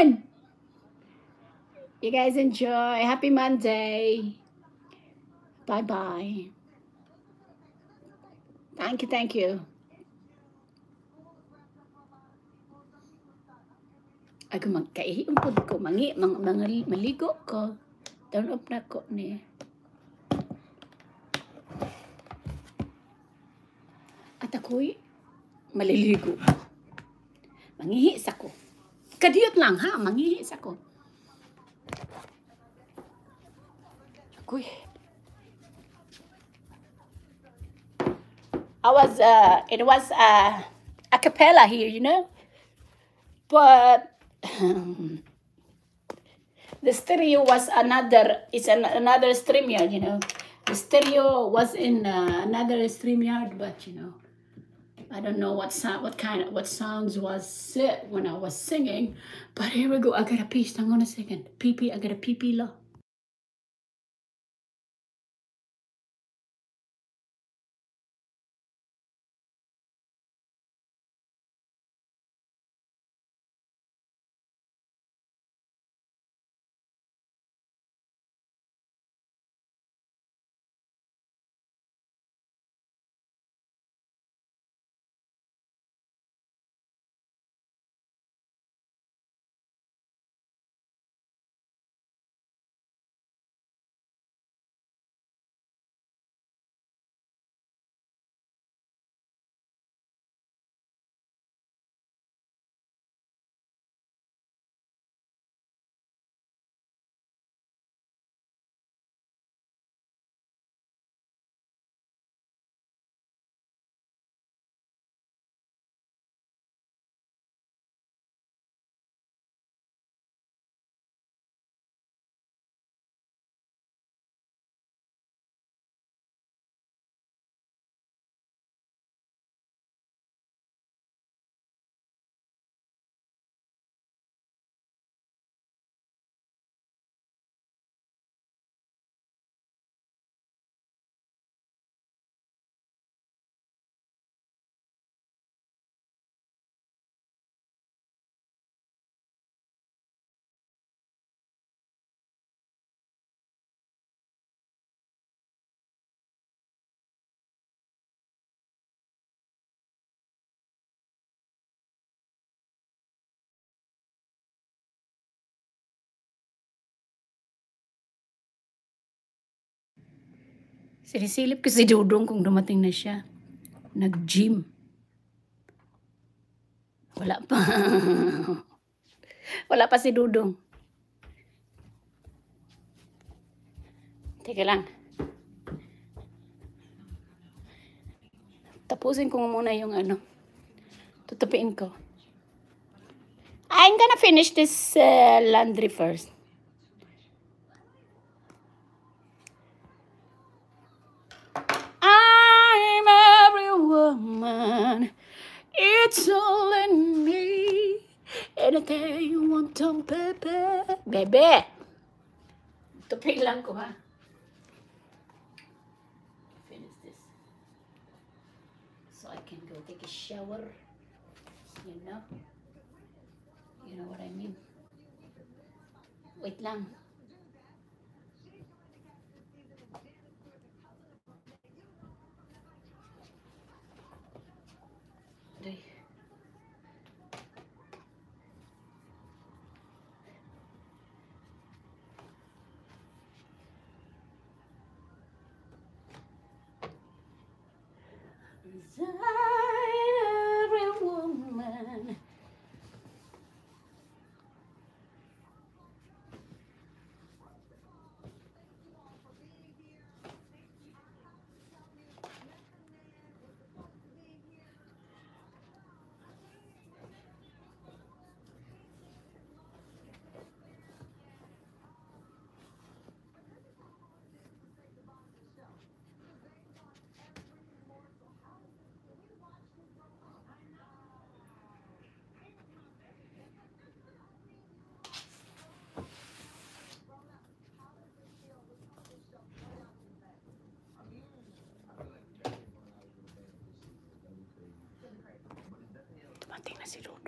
on. You guys enjoy. Happy Monday. Bye-bye. Thank you, thank you. Ako magkaihi ang ko. Maligo ko. Turn off na ko ni. At ako'y maliligo. Mangihis ako. Kadiyot lang ha, mangihis ako. Ako'y. It was a cappella here, you know? But the stereo was another StreamYard, you know. The stereo was in another StreamYard, but you know, I don't know what sounds was set when I was singing. But here we go. I got a piece. I'm gonna sing it. I got a pee lo. Sinisilip ko si Dudong kung dumating na siya. Nag-gym. Wala pa. Wala pa si Dudong. Teka lang. Tapusin ko muna yung ano. Tutupiin ko. I'm gonna finish this laundry first. I'm every woman. It's all in me. Anything you want on baby. Bebe. Tupi lang ko ha. Finish this. So I can go take a shower. You know? You know what I mean? Wait lang. Every woman. Dumating na si Rudo.